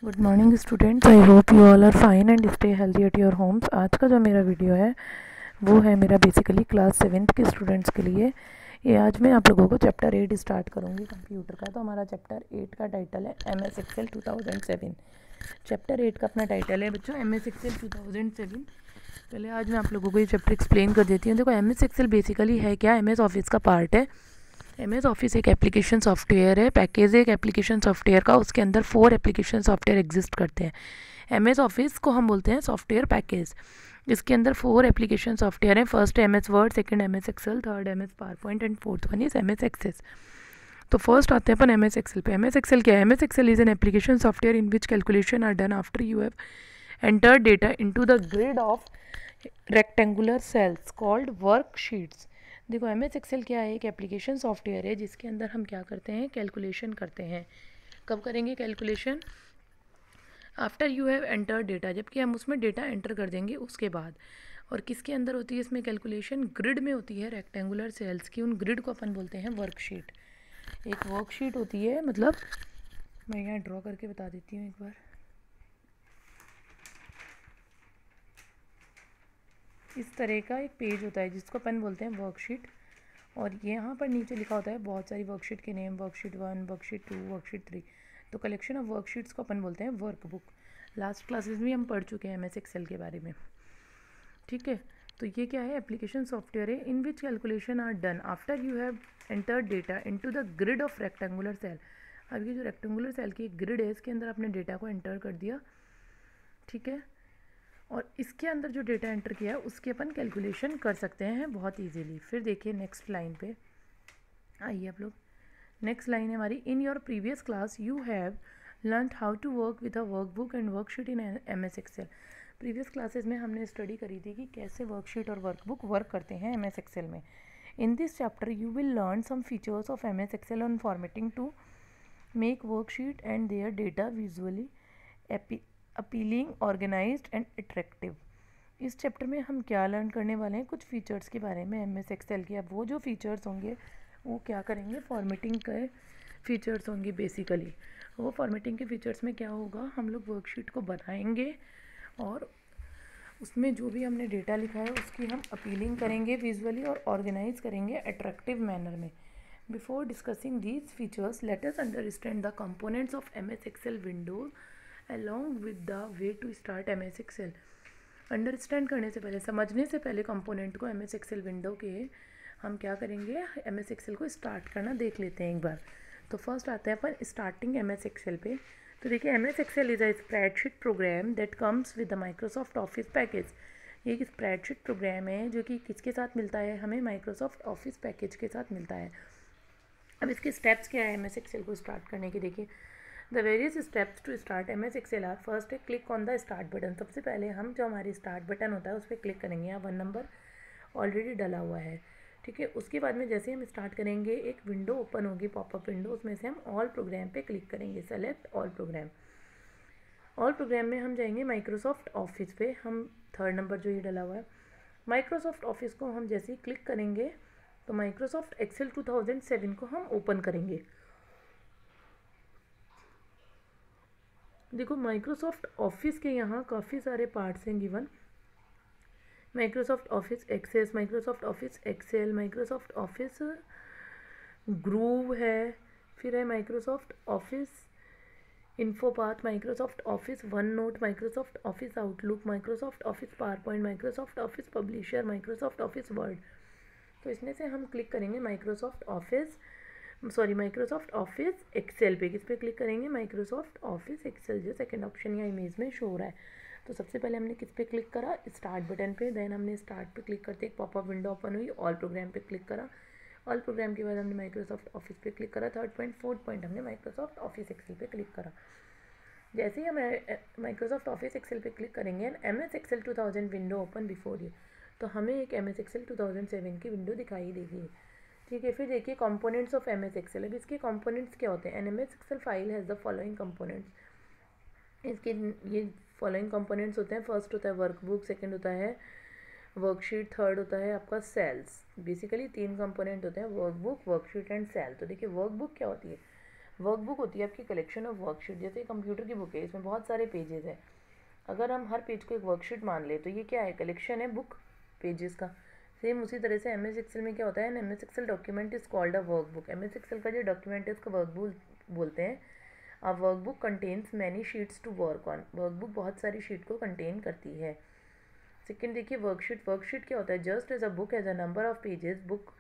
Good morning students, I hope you all are fine and stay healthy at your homes. आज का जो मेरा video है वो है मेरा बेसिकली क्लास 7th के स्टूडेंट्स के लिए। ये आज मैं आप लोगों को चैप्टर 8 स्टार्ट करूँगी कंप्यूटर का। तो हमारा चैप्टर 8 का टाइटल है MS एक्सेल 2007। चैप्टर 8 का अपना टाइटल है बच्चों MS एक्सेल 2007। पहले आज मैं आप लोगों को ये चैप्टर एक्सप्लेन कर देती हूँ। देखो MS एक्सेल बेसिकली है क्या, MS ऑफिस का पार्ट है। MS ऑफिस एक एप्लीकेशन सॉफ्टवेयर है, पैकेज एक एप्लीकेशन सॉफ्टवेयर का। उसके अंदर 4 एप्लीकेशन सॉफ्टवेयर एग्जिस्ट करते हैं। MS ऑफिस को हम बोलते हैं सॉफ्टवेयर पैकेज। इसके अंदर 4 एप्लीकेशन सॉफ्टवेयर हैं। First MS Word, second MS Excel, third MS PowerPoint and fourth one is MS Access. तो फर्स्ट आते हैं अपन MS एक्सेल पे। MS एक्सेल क्या है? MS Excel is an application software in which calculation are done after you have entered data into the grid of rectangular cells called worksheets. देखो MS Excel क्या है? एक एप्लीकेशन सॉफ्टवेयर है जिसके अंदर हम क्या करते हैं, कैलकुलेशन करते हैं। कब करेंगे calculation? After you have enter data, जबकि हम उसमें डेटा एंटर कर देंगे उसके बाद। और किसके अंदर होती है इसमें कैलकुलेशन? ग्रिड में होती है, रेक्टेंगुलर सेल्स की। उन ग्रिड को अपन बोलते हैं वर्कशीट। एक वर्कशीट होती है, मतलब मैं यहाँ ड्रॉ करके बता देती हूँ एक बार। इस तरह का एक पेज होता है जिसको अपन बोलते हैं वर्कशीट। और ये यहाँ पर नीचे लिखा होता है बहुत सारी वर्कशीट के नेम, वर्कशीट 1, वर्कशीट 2, वर्कशीट 3। तो कलेक्शन ऑफ वर्कशीट्स को अपन बोलते हैं वर्कबुक। लास्ट क्लासेस में हम पढ़ चुके हैं MS एक्सेल के बारे में, ठीक है। तो ये क्या है? एप्लीकेशन सॉफ्टवेयर है in which calculation are done after you have entered data into the grid of rectangular cell. अब ये जो रेक्टेंगुलर सेल की एक ग्रिड है, इसके अंदर आपने डेटा को एंटर कर दिया, ठीक है। और इसके अंदर जो डेटा एंटर किया है उसकी अपन कैलकुलेशन कर सकते हैं बहुत इजीली। फिर देखिए नेक्स्ट लाइन पे आइए आप लोग। नेक्स्ट लाइन है हमारी, in your previous class you have learn how to work with a workbook and worksheet in MS Excel. Previous classes में हमने स्टडी करी थी कि कैसे वर्कशीट और वर्कबुक वर्क करते हैं MS एक्सेल में। In this chapter you will learn some features of MS Excel on formatting to make worksheet and their data visually appealing, organised and attractive. इस चैप्टर में हम क्या लर्न करने वाले हैं? कुछ फीचर्स के बारे में MS एक्सेल के। अब वो जो फीचर्स होंगे वो क्या करेंगे, फॉर्मेटिंग के फीचर्स होंगे बेसिकली। वो फॉर्मेटिंग के फीचर्स में क्या होगा, हम लोग वर्कशीट को बनाएंगे और उसमें जो भी हमने डेटा लिखा है उसकी हम अपीलिंग करेंगे विजुअली और ऑर्गेनाइज करेंगे अट्रैक्टिव मैनर में। Before discussing these features let us understand the components of MS Excel windows along with the way to start MS Excel. Understand करने से पहले, समझने से पहले कंपोनेंट को MS एक्सेल विंडो के, हम क्या करेंगे, MS एक्सेल को स्टार्ट करना देख लेते हैं एक बार। तो फर्स्ट आते हैं अपन स्टार्टिंग MS एक्सेल पे। तो देखिए MS Excel is a spreadsheet program that comes with the Microsoft Office package. ये एक स्प्रेडशीट प्रोग्राम है जो कि किसके साथ मिलता है हमें? माइक्रोसॉफ्ट ऑफिस पैकेज के साथ मिलता है। अब इसके स्टेप्स क्या है MS एक्सेल को स्टार्ट करने के? देखिए the various steps to start MS Excel are, first है click on the start button. सबसे पहले हम जो हमारी स्टार्ट बटन होता है उस पर क्लिक करेंगे। यहाँ 1 नंबर ऑलरेडी डला हुआ है, ठीक है। उसके बाद में जैसे हम स्टार्ट करेंगे एक विंडो ओपन होगी, पॉपअप विंडो, उसमें से हम ऑल प्रोग्राम पे क्लिक करेंगे, select all programme. All programme में हम जाएंगे माइक्रोसॉफ्ट ऑफिस पे, हम 3rd नंबर जो ये डला हुआ है माइक्रोसॉफ्ट ऑफिस को हम जैसे ही क्लिक करेंगे तो माइक्रोसॉफ्ट एक्सेल 2007 को हम ओपन करेंगे। देखो माइक्रोसॉफ्ट ऑफिस के यहाँ काफ़ी सारे पार्ट्स हैं given. Microsoft Office Access, Microsoft Office Excel, Microsoft Office Groove है, फिर है Microsoft Office InfoPath, Microsoft Office OneNote, Microsoft Office Outlook, Microsoft Office PowerPoint, Microsoft Office Publisher, Microsoft Office Word. तो इसमें से हम क्लिक करेंगे Microsoft Office Excel पे। किस पे क्लिक करेंगे? माइक्रोसॉफ्ट ऑफिस एक्सेल, जो सेकंड ऑप्शन या इमेज में शो हो रहा है। तो सबसे पहले हमने किस पे क्लिक करा? स्टार्ट बटन पे। देन हमने स्टार्ट पे क्लिक करते एक पॉपअप विंडो ओपन हुई, ऑल प्रोग्राम पे क्लिक करा। ऑल प्रोग्राम के बाद हमने माइक्रोसॉफ्ट ऑफिस पे क्लिक करा, 3rd पॉइंट। 4th पॉइंट हमने माइक्रोसॉफ्ट ऑफिस एक्सेल पे क्लिक करा। जैसे ही हम माइक्रोसॉफ्ट ऑफिस एक्सेल पे क्लिक करेंगे MS Excel 2000 window open before you, तो हमें एक MS एक्सेल 2007 की विंडो दिखाई देगी, ठीक है। फिर देखिए कंपोनेंट्स ऑफ MS एक्सेल। अब इसके कंपोनेंट्स क्या होते हैं? An MS Excel file has the following components. इसके ये फॉलोइंग कंपोनेंट्स होते हैं। फर्स्ट होता है वर्कबुक, सेकंड होता है वर्कशीट, थर्ड होता है आपका सेल्स। बेसिकली 3 कंपोनेंट होते हैं, वर्कबुक, वर्कशीट एंड सेल। तो देखिए वर्कबुक क्या होती है? वर्कबुक होती है आपकी कलेक्शन ऑफ वर्कशीट। जैसे कंप्यूटर की बुक है, इसमें बहुत सारे पेजेस हैं। अगर हम हर पेज को एक वर्कशीट मान ले तो ये क्या है, कलेक्शन है बुक पेजेस का। सेम उसी तरह से एम एस एक्सेल में क्या होता है, M S Excel document is called a workbook. M S Excel का जो डॉक्यूमेंट है उसको वर्कबुक बोलते हैं। A workbook contains many sheets to work on. Workbook बहुत सारी शीट को कंटेन करती है। सेकेंड देखिए वर्कशीट। वर्कशीट क्या होता है, just as a book as a number of pages. Book,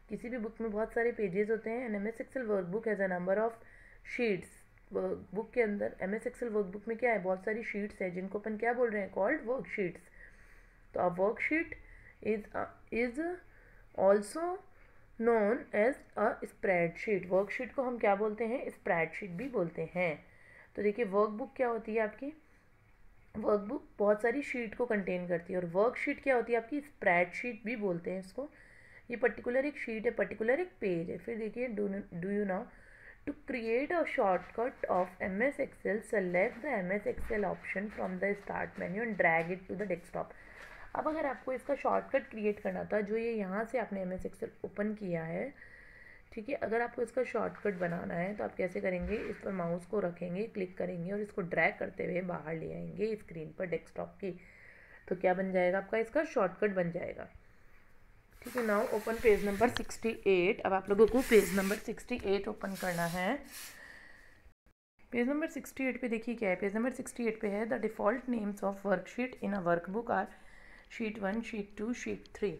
किसी भी बुक में बहुत सारे पेजेस होते हैं। And M S Excel workbook as a number of sheets. Book के अंदर एम एस एक्सेल वर्कबुक में क्या है, बहुत सारी शीट्स हैं जिनको अपन क्या बोल रहे हैं, कॉल्ड वर्कशीट्स। तो a worksheet is also known as a spreadsheet. Worksheet को हम क्या बोलते हैं, स्प्रेडशीट भी बोलते हैं। तो देखिए वर्कबुक क्या होती है आपकी, वर्कबुक बहुत सारी शीट को कंटेन करती है। और वर्कशीट क्या होती है आपकी, स्प्रेडशीट भी बोलते हैं इसको। ये पर्टिकुलर एक शीट है, पर्टिकुलर एक पेज है। फिर देखिए do you now to create a shortcut of M S Excel, select the M S Excel option from the start menu and drag it to the desktop. अब अगर आपको इसका शॉर्टकट क्रिएट करना था, जो ये यहाँ से आपने एम एस एक्सेल ओपन किया है, ठीक है, अगर आपको इसका शॉर्टकट बनाना है तो आप कैसे करेंगे, इस पर माउस को रखेंगे, क्लिक करेंगे और इसको ड्रैग करते हुए बाहर ले आएंगे स्क्रीन पर डेस्कटॉप की। तो क्या बन जाएगा आपका, इसका शॉर्टकट बन जाएगा। ठीक है, नाउ ओपन पेज नंबर 68। अब आप लोगों को पेज नंबर 68 ओपन करना है। पेज नंबर 68 पे देखिए क्या है, पेज नंबर 68 पे है the default names of worksheet in a workbook R sheet 1, sheet 2, sheet 3।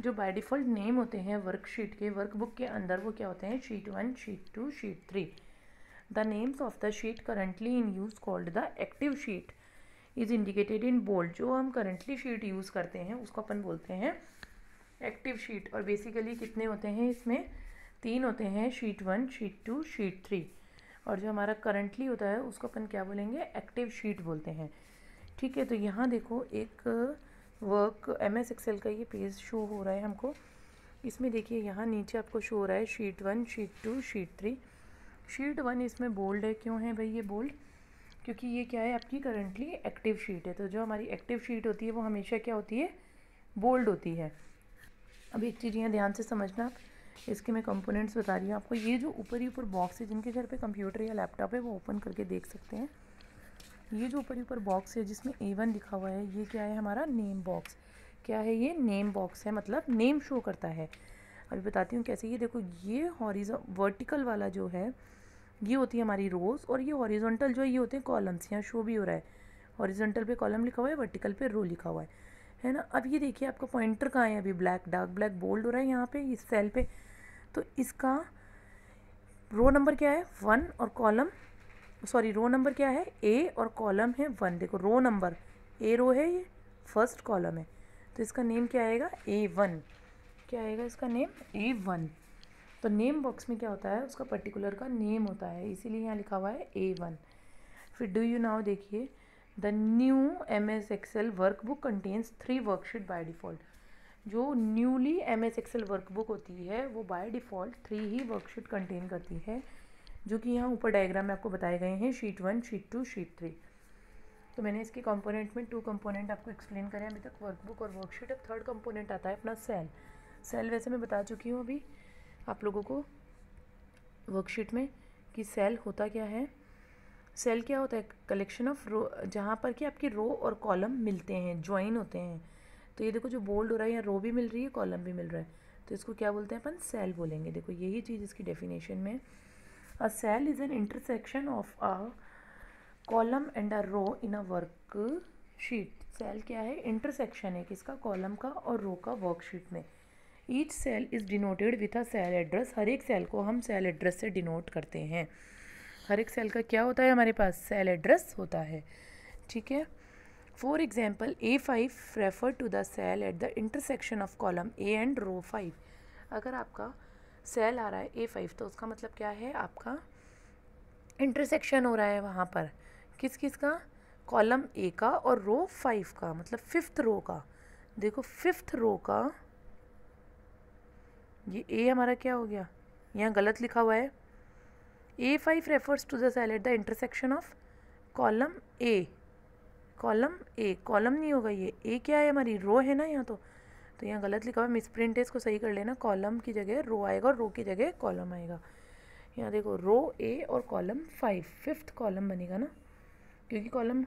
जो बाय डिफ़ॉल्ट नेम होते हैं वर्कशीट के, वर्कबुक के अंदर, वो क्या होते हैं, sheet 1, sheet 2, sheet 3। The names of the sheet currently in use called the active sheet is indicated in bold. जो हम करंटली शीट यूज़ करते हैं उसको अपन बोलते हैं एक्टिव शीट। और बेसिकली कितने होते हैं इसमें, 3 होते हैं, शीट 1, शीट 2, शीट 3। और जो हमारा करंटली होता है उसको अपन क्या बोलेंगे, एक्टिव शीट बोलते हैं। ठीक है, तो यहाँ देखो एक वर्क एम एस एक्सेल का ये पेज शो हो रहा है हमको। इसमें देखिए यहाँ नीचे आपको शो हो रहा है शीट 1, शीट 2, शीट 3। शीट 1 इसमें बोल्ड है, क्यों है भाई ये बोल्ड, क्योंकि ये क्या है, आपकी करंटली एक्टिव शीट है। तो जो हमारी एक्टिव शीट होती है वो हमेशा क्या होती है, बोल्ड होती है। अब एक चीज़ यहाँ ध्यान से समझना आप, इसके मैं कंपोनेंट्स बता रही हूँ आपको। ये जो ऊपर ही ऊपर बॉक्स है, जिनके घर पे कंप्यूटर या लैपटॉप है वो ओपन करके देख सकते हैं। ये जो ऊपर ही ऊपर बॉक्स है जिसमें A1 लिखा हुआ है, ये क्या है, हमारा नेम बॉक्स। क्या है ये, नेम बॉक्स है, मतलब नेम शो करता है। अभी बताती हूँ कैसे। ये देखो, ये हॉरिजॉन्टल वर्टिकल वाला जो है ये होती है हमारी रोज़, और ये हॉरिजॉन्टल जो है ये होते हैं कॉलम्स। यहाँ शो भी हो रहा है, हॉरिजॉन्टल पे कॉलम लिखा हुआ है, वर्टिकल पे रो लिखा हुआ है ना। अब ये देखिए आपका पॉइंटर कहाँ है, अभी ब्लैक, डार्क ब्लैक बोल्ड हो रहा है यहाँ पे इस सेल पे। तो इसका रो नंबर क्या है, 1, और कॉलम, सॉरी रो नंबर क्या है, A, और कॉलम है 1। देखो रो नंबर, A रो है, ये फर्स्ट कॉलम है, तो इसका नेम क्या आएगा, A1। क्या आएगा इसका नेम, A1। तो नेम बॉक्स में क्या होता है, उसका पर्टिकुलर का नेम होता है, इसीलिए यहाँ लिखा हुआ है A1। फिर डू यू नाउ देखिए, the new M S Excel workbook contains 3 worksheet by default. जो newly M S Excel workbook होती है वो बाय डिफ़ॉल्ट 3 ही वर्कशीट कंटेन करती है, जो कि यहाँ ऊपर डायग्राम में आपको बताए गए हैं, शीट 1, शीट 2, शीट 3। तो मैंने इसके कंपोनेंट में 2 कंपोनेंट आपको एक्सप्लेन करें अभी तक, वर्कबुक और वर्कशीट। अब थर्ड कंपोनेंट आता है अपना सेल। सेल वैसे मैं बता चुकी हूँ अभी आप लोगों को वर्कशीट में कि सेल होता क्या है। सेल क्या होता है, कलेक्शन ऑफ रो, जहाँ पर कि आपकी रो और कॉलम मिलते हैं, ज्वाइन होते हैं। तो ये देखो जो बोल्ड हो रहा है, यहाँ रो भी मिल रही है, कॉलम भी मिल रहा है, तो इसको क्या बोलते हैं अपन, सेल बोलेंगे। देखो यही चीज़ इसकी डेफिनेशन में, a cell is an intersection of a column and a row in a worksheet. Cell क्या है, इंटरसेक्शन है किसका, कॉलम का और रो का वर्कशीट में। Each cell is denoted with a cell address. हर एक सेल को हम सेल एड्रेस से डिनोट करते हैं। हर एक सेल का क्या होता है, हमारे पास सेल एड्रेस होता है। ठीक है, for example A5 refer to the cell at the intersection of column A and row 5। अगर आपका सेल आ रहा है A5 तो उसका मतलब क्या है, आपका इंटरसेक्शन हो रहा है वहाँ पर किस किस का, कॉलम A का और रो 5 का, मतलब 5th रो का। देखो 5th रो का ये A हमारा क्या हो गया, यहाँ गलत लिखा हुआ है। A5 refers to the cell at the intersection of column A। Column A, column नहीं होगा ये, A क्या है, हमारी रो है ना यहाँ। तो यहाँ गलत लिखा हुआ है, मिसप्रिंट है, इसको सही कर लेना। कॉलम की जगह रो आएगा और रो की जगह कॉलम आएगा। यहाँ देखो रो ए और कॉलम 5, फिफ्थ कॉलम बनेगा ना, क्योंकि कॉलम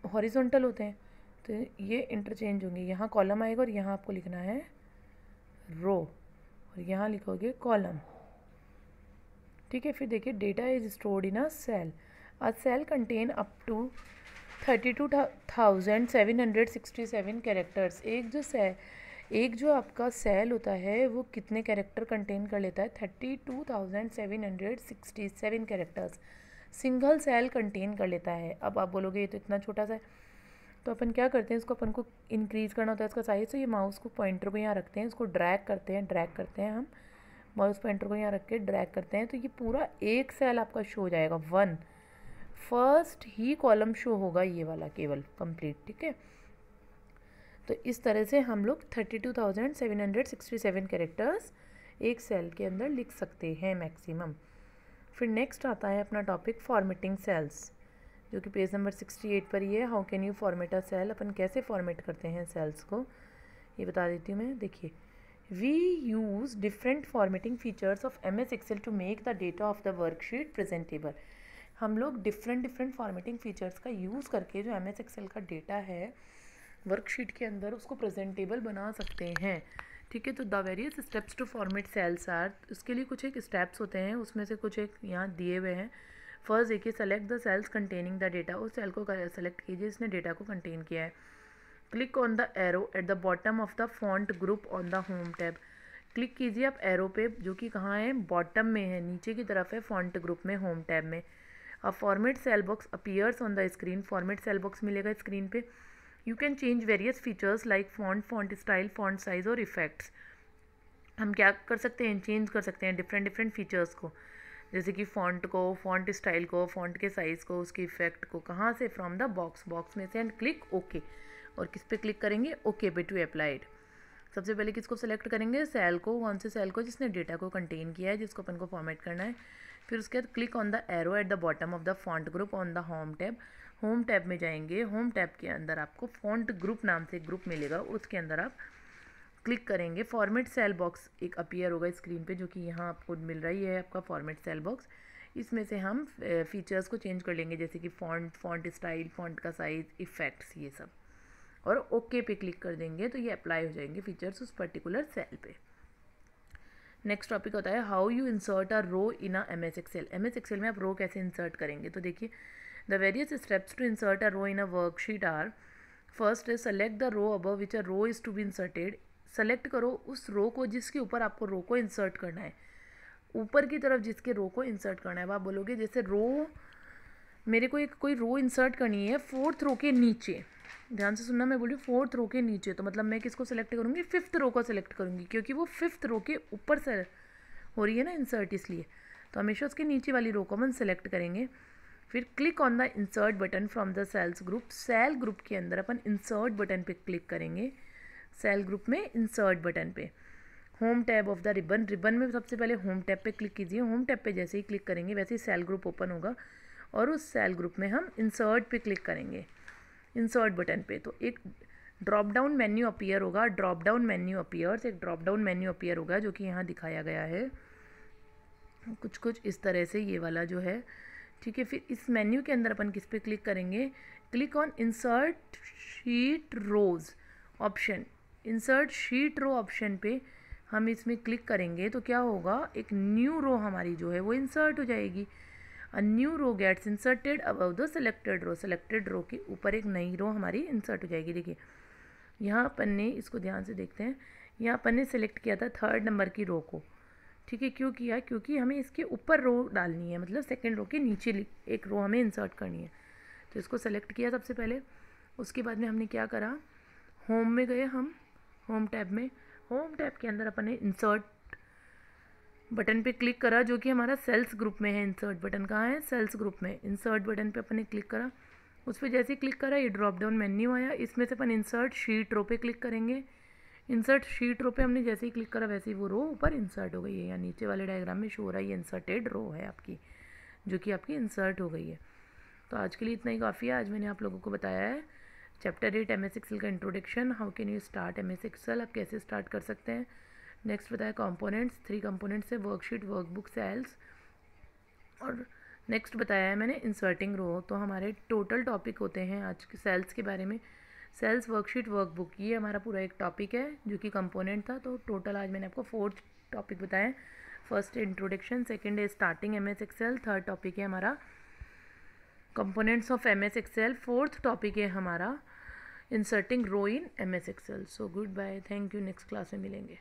हॉरिजॉन्टल होते हैं तो ये इंटरचेंज होंगे। यहाँ कॉलम आएगा और यहाँ आपको लिखना है रो और यहाँ लिखोगे कॉलम। ठीक है, फिर देखिए data is stored in a cell. A cell contain up to 32,767 characters. एक जो आपका सेल होता है वो कितने कैरेक्टर कंटेन कर लेता है? 32,767 कैरेक्टर्स सिंगल सेल कंटेन कर लेता है। अब आप बोलोगे ये तो इतना छोटा सा है, तो अपन क्या करते हैं, इसको अपन को इंक्रीज़ करना होता है इसका साइज़। तो ये माउस को पॉइंटर को यहाँ रखते हैं, इसको ड्रैग करते हैं हम माउस पॉइंटर को यहाँ रख के ड्रैग करते हैं, तो ये पूरा एक सेल आपका शो हो जाएगा। वन फर्स्ट ही कॉलम शो होगा ये वाला केवल कंप्लीट। ठीक है, तो इस तरह से हम लोग 32,767 कैरेक्टर्स एक सेल के अंदर लिख सकते हैं मैक्सिमम। फिर नेक्स्ट आता है अपना टॉपिक फॉर्मेटिंग सेल्स, जो कि पेज नंबर 68 पर ही है। How can you format a cell, अपन कैसे फॉर्मेट करते हैं सेल्स को ये बता देती हूँ मैं। देखिए, we use different formatting features of MS Excel to make the data of the worksheet presentable. हम लोग डिफरेंट फॉर्मेटिंग फीचर्स का यूज़ करके जो MS Excel का डेटा है वर्कशीट के अंदर उसको प्रेजेंटेबल बना सकते हैं। ठीक है, तो the various steps to format cells are, उसके लिए कुछ एक स्टेप्स होते हैं, उसमें से कुछ एक यहाँ दिए हुए हैं। फर्स्ट देखिए, select the cells containing the data. उस सेल को सेलेक्ट कीजिए इसने डेटा को कंटेन किया है। Click on the arrow at the bottom of the font group on the home tab. Click कीजिए आप एरो पे, जो कि कहाँ है, बॉटम में है, नीचे की तरफ है फॉन्ट ग्रुप में, होम टैब में। A format cell box appears on the screen. Format cell box मिलेगा स्क्रीन पे। You can change various features like font style, font size और इफेक्ट्स। हम क्या कर सकते हैं, चेंज कर सकते हैं डिफरेंट फीचर्स को, जैसे कि फॉन्ट को, फॉन्ट स्टाइल को, फॉन्ट के साइज़ को, उसके इफेक्ट को। कहाँ से? फ्रॉम द बॉक्स में से, एंड क्लिक ओके। और किस पे क्लिक करेंगे? ओके पे टू अप्लाइड। सबसे पहले किसको सेलेक्ट करेंगे? सेल को। कौन से सेल को? जिसने डेटा को कंटेन किया है, जिसको अपन को फॉर्मेट करना है। फिर उसके बाद click on the arrow at the bottom of the font group on the home tab. Home tab में जाएंगे, होम टैब के अंदर आपको फॉन्ट ग्रुप नाम से एक ग्रुप मिलेगा, उसके अंदर आप क्लिक करेंगे। फॉर्मेट सेल बॉक्स एक अपीयर होगा स्क्रीन पे, जो कि यहाँ आपको मिल रही है आपका फॉर्मेट सेल बॉक्स। इसमें से हम फीचर्स को चेंज कर लेंगे, जैसे कि फॉन्ट स्टाइल, फॉन्ट का साइज़, इफेक्ट्स, ये सब। और ओके पे क्लिक कर देंगे तो ये अप्लाई हो जाएंगे फीचर्स उस पर्टिकुलर सेल पे। नेक्स्ट टॉपिक होता है how you insert a row in a MS Excel। MS Excel में आप रो कैसे इंसर्ट करेंगे, तो देखिए, the various steps to insert a row in a worksheet are, first है select the row above which a row is to be inserted. Select करो उस रो को जिसके ऊपर आपको रो को इंसर्ट करना है, ऊपर की तरफ जिसके रो को इंसर्ट करना है। आप बोलोगे जैसे रो, मेरे को एक कोई रो इंसर्ट करनी है फोर्थ रो के नीचे, ध्यान से सुनना, मैं बोली फोर्थ रो के नीचे, तो मतलब मैं किसको सेलेक्ट करूँगी? फिफ्थ रो को सेलेक्ट करूँगी, क्योंकि वो फिफ्थ रो के ऊपर से हो रही है ना इंसर्ट, इसलिए। तो हमेशा उसके नीचे वाली रो को हम सेलेक्ट करेंगे। फिर click on the insert button from the cells group. Cell group के अंदर अपन इंसर्ट बटन पे क्लिक करेंगे, सेल ग्रुप में इंसर्ट बटन पे। Home tab of the ribbon में सबसे पहले होम टैब पे क्लिक कीजिए। होम टैब पे जैसे ही क्लिक करेंगे वैसे ही सेल ग्रुप ओपन होगा, और उस सेल ग्रुप में हम इंसर्ट पे क्लिक करेंगे, इंसर्ट बटन पे। तो एक ड्रॉप डाउन मेन्यू अपीयर होगा, ड्रॉप डाउन मेन्यू अपीयर्स, एक ड्रॉप डाउन मेन्यू अपीयर होगा, जो कि यहाँ दिखाया गया है कुछ इस तरह से, ये वाला जो है। ठीक है, फिर इस मेन्यू के अंदर अपन किस पे क्लिक करेंगे? Click on insert sheet rows option. Insert sheet row option पे हम इसमें क्लिक करेंगे तो क्या होगा, एक न्यू रो हमारी जो है वो इंसर्ट हो जाएगी। A new row gets inserted above the selected row. Selected row के ऊपर एक नई रो हमारी इंसर्ट हो जाएगी। देखिए, यहाँ अपन ने, इसको ध्यान से देखते हैं, यहाँ अपन ने सेलेक्ट किया था 3rd नंबर की रो को। ठीक है, क्यों किया? क्योंकि हमें इसके ऊपर रो डालनी है, मतलब 2nd रो के नीचे एक रो हमें इंसर्ट करनी है। तो इसको सेलेक्ट किया सबसे पहले, उसके बाद में हमने क्या करा, होम में गए हम, होम टैब में, होम टैब के अंदर अपन ने इंसर्ट बटन पे क्लिक करा, जो कि हमारा सेल्स ग्रुप में है। इंसर्ट बटन कहाँ है? सेल्स ग्रुप में। इंसर्ट बटन पे अपन ने क्लिक करा, उस पर जैसे ही क्लिक करा ये ड्रॉप डाउन मेन्यू आया, इसमें से अपन इंसर्ट शीट रो पे क्लिक करेंगे। इंसर्ट शीट रो पे हमने जैसे ही क्लिक करा वैसे ही वो रो ऊपर इंसर्ट हो गई है, या नीचे वाले डायग्राम में शो हो रहा है ये इंसर्टेड रो है आपकी, जो कि आपकी इंसर्ट हो गई है। तो आज के लिए इतना ही काफ़ी है। आज मैंने आप लोगों को बताया है चैप्टर 8 MS Excel का introduction, how can you start MS Excel, आप कैसे स्टार्ट कर सकते हैं। नेक्स्ट बताया कंपोनेंट्स, 3 कंपोनेंट्स है, वर्कशीट, वर्कबुक, सेल्स, और नेक्स्ट बताया है मैंने इंसर्टिंग रो। तो हमारे टोटल टॉपिक होते हैं आज के सेल्स के बारे में। सेल्स वर्कशीट वर्कबुक, ये हमारा पूरा एक टॉपिक है जो कि कंपोनेंट था। तो टोटल आज मैंने आपको 4 टॉपिक बताए। फर्स्ट इंट्रोडक्शन, सेकंड है starting MS Excel, third topic है हमारा components of MS Excel, fourth topic है हमारा inserting row in MS Excel. So good bye, thank you, next class में मिलेंगे।